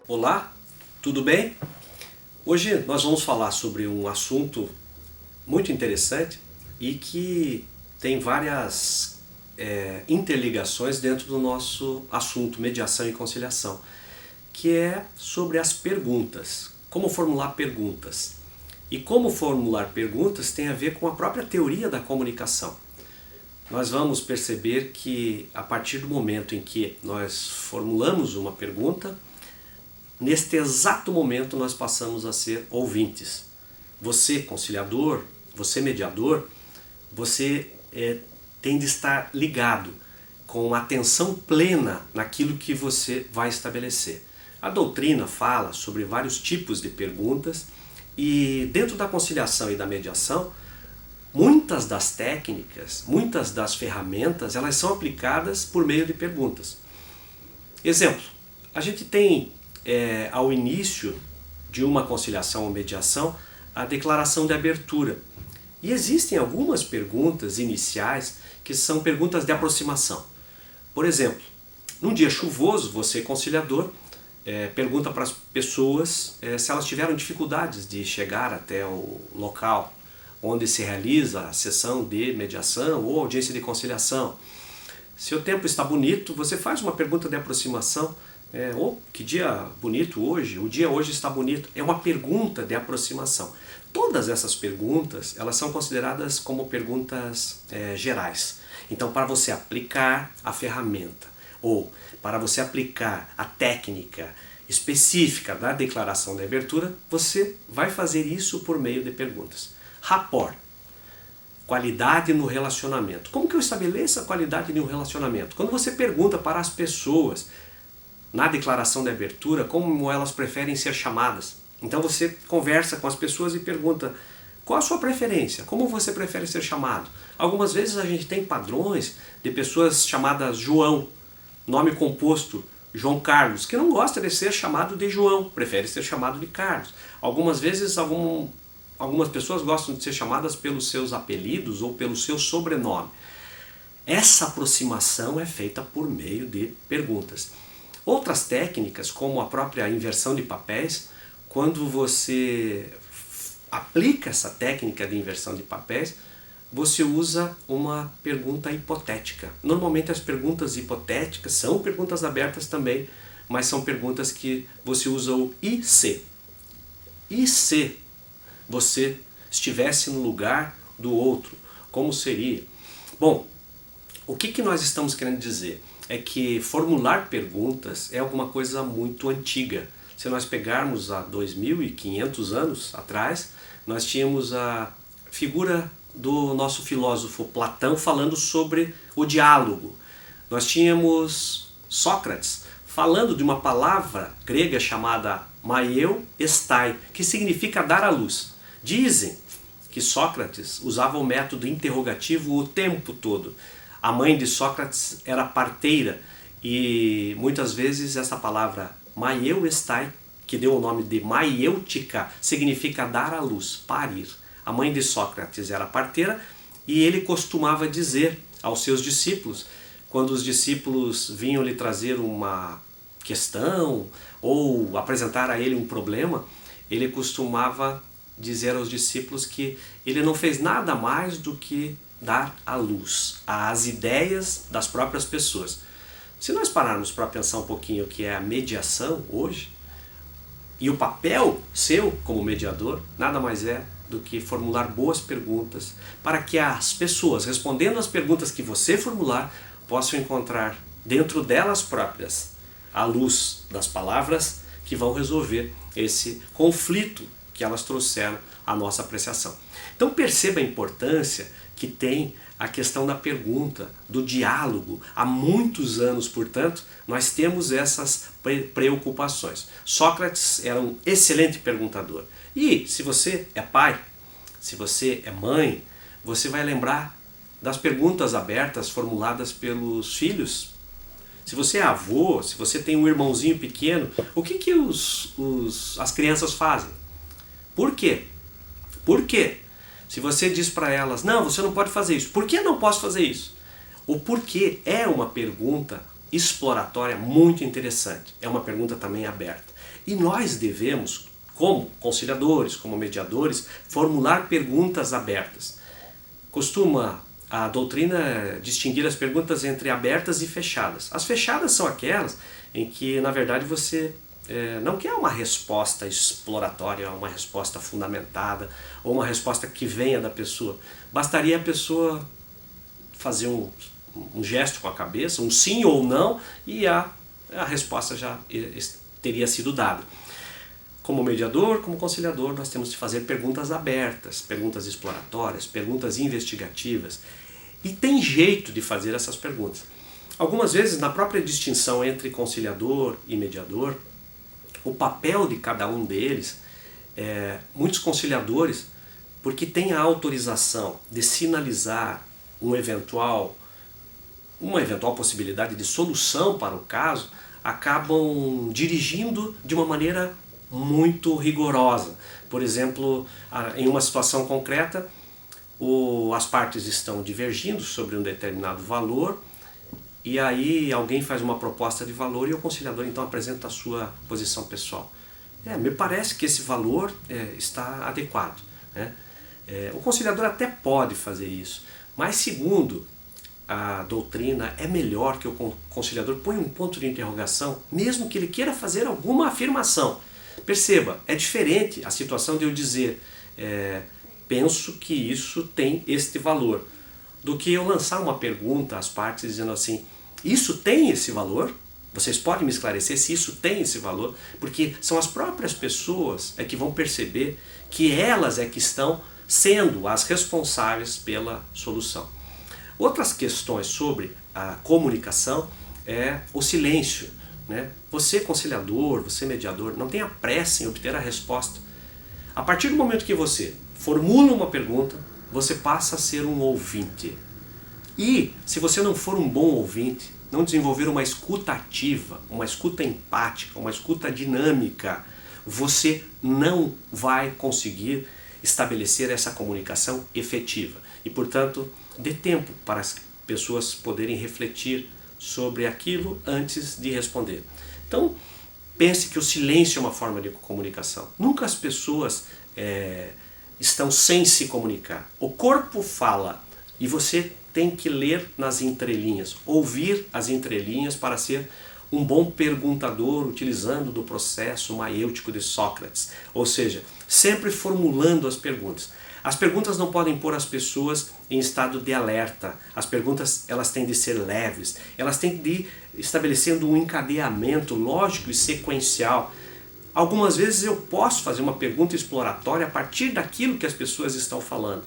Olá, tudo bem? Hoje nós vamos falar sobre um assunto muito interessante e que tem várias interligações dentro do nosso assunto mediação e conciliação, que é sobre as perguntas, como formular perguntas. E como formular perguntas tem a ver com a própria teoria da comunicação. Nós vamos perceber que a partir do momento em que nós formulamos uma pergunta, neste exato momento nós passamos a ser ouvintes. Você, conciliador, você, mediador, você tem de estar ligado com atenção plena naquilo que você vai estabelecer. A doutrina fala sobre vários tipos de perguntas e dentro da conciliação e da mediação, muitas das técnicas, muitas das ferramentas, elas são aplicadas por meio de perguntas. Exemplo, a gente tem ao início de uma conciliação ou mediação a declaração de abertura. E existem algumas perguntas iniciais que são perguntas de aproximação. Por exemplo, num dia chuvoso, você conciliador pergunta para as pessoas se elas tiveram dificuldades de chegar até o local onde se realiza a sessão de mediação ou audiência de conciliação. Se o tempo está bonito, você faz uma pergunta de aproximação. Que dia bonito hoje, o dia hoje está bonito. É uma pergunta de aproximação. Todas essas perguntas, elas são consideradas como perguntas gerais. Então, para você aplicar a ferramenta ou para você aplicar a técnica específica da declaração de abertura, você vai fazer isso por meio de perguntas. Rapport, qualidade no relacionamento. Como que eu estabeleço a qualidade de um relacionamento? Quando você pergunta para as pessoas na declaração de abertura como elas preferem ser chamadas. Então você conversa com as pessoas e pergunta qual a sua preferência, como você prefere ser chamado. Algumas vezes a gente tem padrões de pessoas chamadas João, nome composto João Carlos, que não gosta de ser chamado de João, prefere ser chamado de Carlos. Algumas vezes algumas pessoas gostam de ser chamadas pelos seus apelidos ou pelo seu sobrenome. Essa aproximação é feita por meio de perguntas. Outras técnicas, como a própria inversão de papéis, quando você aplica essa técnica de inversão de papéis, você usa uma pergunta hipotética. Normalmente as perguntas hipotéticas são perguntas abertas também, mas são perguntas que você usa o e se. E se você estivesse no lugar do outro, como seria? Bom, o que nós estamos querendo dizer? É que formular perguntas é alguma coisa muito antiga. Se nós pegarmos há 2.500 anos atrás, nós tínhamos a figura do nosso filósofo Platão falando sobre o diálogo. Nós tínhamos Sócrates falando de uma palavra grega chamada maieu estai, que significa dar à luz. Dizem que Sócrates usava o método interrogativo o tempo todo. A mãe de Sócrates era parteira e muitas vezes essa palavra maieu estai, que deu o nome de maiêutica, significa dar à luz, parir. A mãe de Sócrates era parteira e ele costumava dizer aos seus discípulos, quando os discípulos vinham lhe trazer uma questão ou apresentar a ele um problema, ele costumava dizer aos discípulos que ele não fez nada mais do que dar à luz às ideias das próprias pessoas. Se nós pararmos para pensar um pouquinho o que é a mediação hoje, e o papel seu como mediador, nada mais é do que formular boas perguntas para que as pessoas, respondendo às perguntas que você formular, possam encontrar dentro delas próprias a luz das palavras que vão resolver esse conflito que elas trouxeram à nossa apreciação. Então perceba a importância que tem a questão da pergunta, do diálogo. Há muitos anos, portanto, nós temos essas preocupações. Sócrates era um excelente perguntador. E se você é pai, se você é mãe, você vai lembrar das perguntas abertas formuladas pelos filhos. Se você é avô, se você tem um irmãozinho pequeno, o que as crianças fazem? Por quê? Por quê? Se você diz para elas, não, você não pode fazer isso. Por que não posso fazer isso? O porquê é uma pergunta exploratória muito interessante. É uma pergunta também aberta. E nós devemos, como conciliadores, como mediadores, formular perguntas abertas. Costuma a doutrina distinguir as perguntas entre abertas e fechadas. As fechadas são aquelas em que, na verdade, você não quer uma resposta exploratória, uma resposta fundamentada, ou uma resposta que venha da pessoa. Bastaria a pessoa fazer um gesto com a cabeça, um sim ou não, e a resposta já teria sido dada. Como mediador, como conciliador, nós temos que fazer perguntas abertas, perguntas exploratórias, perguntas investigativas. E tem jeito de fazer essas perguntas. Algumas vezes, na própria distinção entre conciliador e mediador, o papel de cada um deles, muitos conciliadores, porque têm a autorização de sinalizar uma eventual possibilidade de solução para o caso, acabam dirigindo de uma maneira muito rigorosa. Por exemplo, em uma situação concreta, as partes estão divergindo sobre um determinado valor, e aí alguém faz uma proposta de valor e o conciliador então apresenta a sua posição pessoal. Me parece que esse valor está adequado, né? O conciliador até pode fazer isso, mas segundo a doutrina, é melhor que o conciliador ponha um ponto de interrogação, mesmo que ele queira fazer alguma afirmação. Perceba, é diferente a situação de eu dizer penso que isso tem este valor, do que eu lançar uma pergunta às partes dizendo assim, isso tem esse valor? Vocês podem me esclarecer se isso tem esse valor? Porque são as próprias pessoas que vão perceber que elas que estão sendo as responsáveis pela solução. Outras questões sobre a comunicação é o silêncio, né? Você conciliador, você mediador, não tenha pressa em obter a resposta. A partir do momento que você formula uma pergunta, você passa a ser um ouvinte. E se você não for um bom ouvinte, não desenvolver uma escuta ativa, uma escuta empática, uma escuta dinâmica, você não vai conseguir estabelecer essa comunicação efetiva. E, portanto, dê tempo para as pessoas poderem refletir sobre aquilo antes de responder. Então, pense que o silêncio é uma forma de comunicação. Nunca as pessoas estão sem se comunicar. O corpo fala e você tem que ler nas entrelinhas, ouvir as entrelinhas para ser um bom perguntador, utilizando do processo maiêutico de Sócrates. Ou seja, sempre formulando as perguntas. As perguntas não podem pôr as pessoas em estado de alerta. As perguntas elas têm de ser leves. Elas têm de ir estabelecendo um encadeamento lógico e sequencial. Algumas vezes eu posso fazer uma pergunta exploratória a partir daquilo que as pessoas estão falando.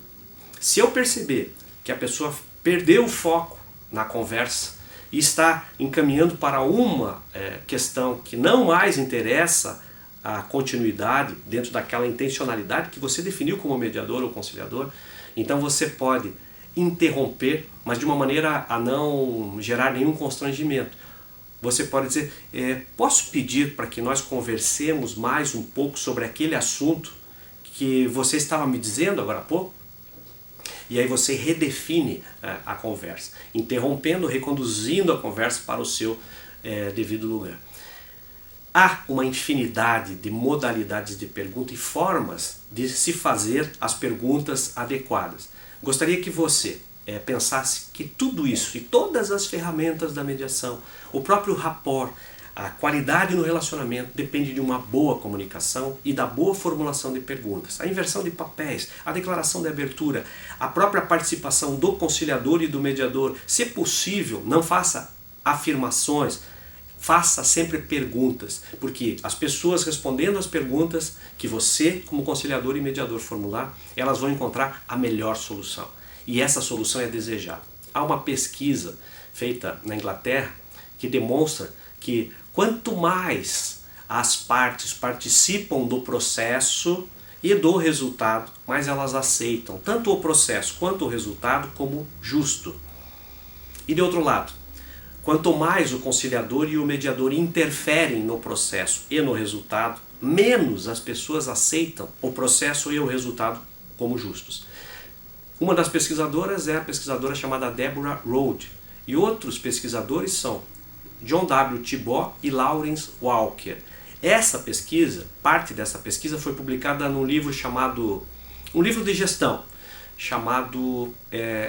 Se eu perceber que a pessoa perdeu o foco na conversa e está encaminhando para uma questão que não mais interessa a continuidade dentro daquela intencionalidade que você definiu como mediador ou conciliador, então você pode interromper, mas de uma maneira a não gerar nenhum constrangimento. Você pode dizer, posso pedir para que nós conversemos mais um pouco sobre aquele assunto que você estava me dizendo agora há pouco? E aí você redefine a conversa, interrompendo, reconduzindo a conversa para o seu devido lugar. Há uma infinidade de modalidades de pergunta e formas de se fazer as perguntas adequadas. Gostaria que você pensasse que tudo isso e todas as ferramentas da mediação, o próprio rapport, a qualidade no relacionamento depende de uma boa comunicação e da boa formulação de perguntas. A inversão de papéis, a declaração de abertura, a própria participação do conciliador e do mediador. Se possível, não faça afirmações, faça sempre perguntas, porque as pessoas respondendo às perguntas que você, como conciliador e mediador, formular, elas vão encontrar a melhor solução. E essa solução é desejada. Há uma pesquisa feita na Inglaterra que demonstra que quanto mais as partes participam do processo e do resultado, mais elas aceitam tanto o processo quanto o resultado como justo. E de outro lado, quanto mais o conciliador e o mediador interferem no processo e no resultado, menos as pessoas aceitam o processo e o resultado como justos. Uma das pesquisadoras é a pesquisadora chamada Deborah Rhodes, e outros pesquisadores são John W. Tibout e Lawrence Walker. Essa pesquisa, parte dessa pesquisa foi publicada num livro chamado, um livro de gestão, chamado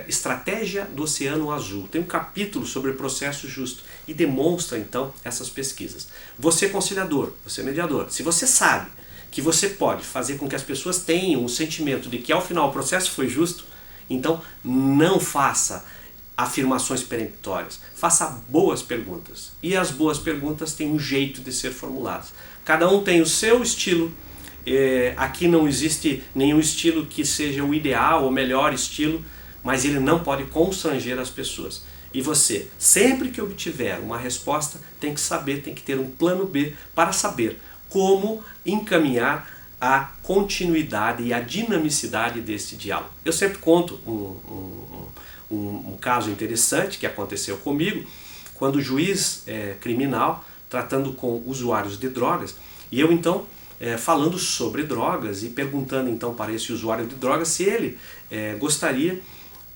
Estratégia do Oceano Azul. Tem um capítulo sobre processo justo e demonstra então essas pesquisas. Você conciliador, você mediador, se você sabe que você pode fazer com que as pessoas tenham o sentimento de que ao final o processo foi justo, então não faça afirmações peremptórias, faça boas perguntas. E as boas perguntas têm um jeito de ser formuladas. Cada um tem o seu estilo. Aqui não existe nenhum estilo que seja o ideal ou melhor estilo, mas ele não pode constranger as pessoas. E você, sempre que obtiver uma resposta, tem que saber, tem que ter um plano B para saber como encaminhar a continuidade e a dinamicidade desse diálogo. Eu sempre conto um caso interessante que aconteceu comigo, quando o juiz criminal, tratando com usuários de drogas, e eu então falando sobre drogas e perguntando então para esse usuário de drogas se ele gostaria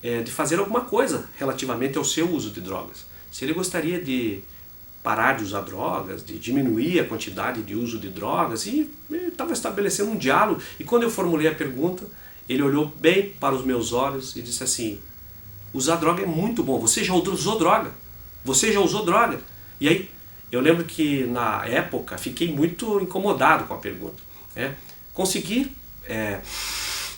de fazer alguma coisa relativamente ao seu uso de drogas. Se ele gostaria de parar de usar drogas, de diminuir a quantidade de uso de drogas, e estava estabelecendo um diálogo. E quando eu formulei a pergunta, ele olhou bem para os meus olhos e disse assim: usar droga é muito bom, você já usou droga? Você já usou droga? E aí, eu lembro que na época fiquei muito incomodado com a pergunta. Consegui,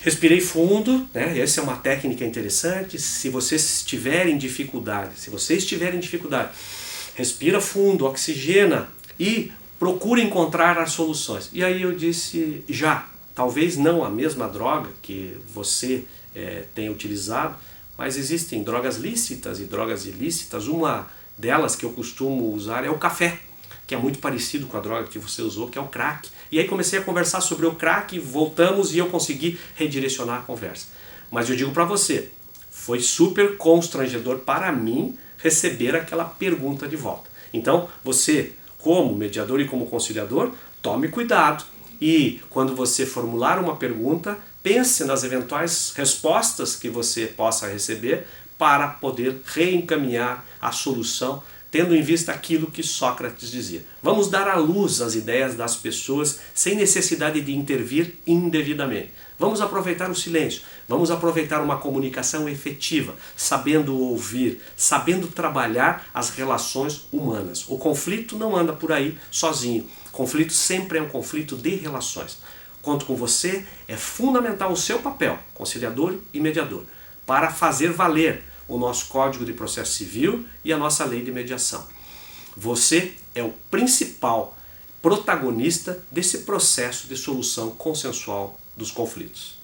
respirei fundo, essa é uma técnica interessante. Se você estiver em dificuldade, respira fundo, oxigena e procura encontrar as soluções. E aí eu disse, talvez não a mesma droga que você tenha utilizado, mas existem drogas lícitas e drogas ilícitas. Uma delas que eu costumo usar é o café, que é muito parecido com a droga que você usou, que é o crack. E aí comecei a conversar sobre o crack, voltamos e eu consegui redirecionar a conversa. Mas eu digo para você, foi super constrangedor para mim receber aquela pergunta de volta. Então, você, como mediador e como conciliador, tome cuidado. E quando você formular uma pergunta, pense nas eventuais respostas que você possa receber para poder reencaminhar a solução, tendo em vista aquilo que Sócrates dizia. Vamos dar à luz as ideias das pessoas sem necessidade de intervir indevidamente. Vamos aproveitar o silêncio, vamos aproveitar uma comunicação efetiva, sabendo ouvir, sabendo trabalhar as relações humanas. O conflito não anda por aí sozinho. Conflito sempre é um conflito de relações. Conto com você, é fundamental o seu papel, conciliador e mediador, para fazer valer o nosso Código de Processo Civil e a nossa Lei de Mediação. Você é o principal protagonista desse processo de solução consensual dos conflitos.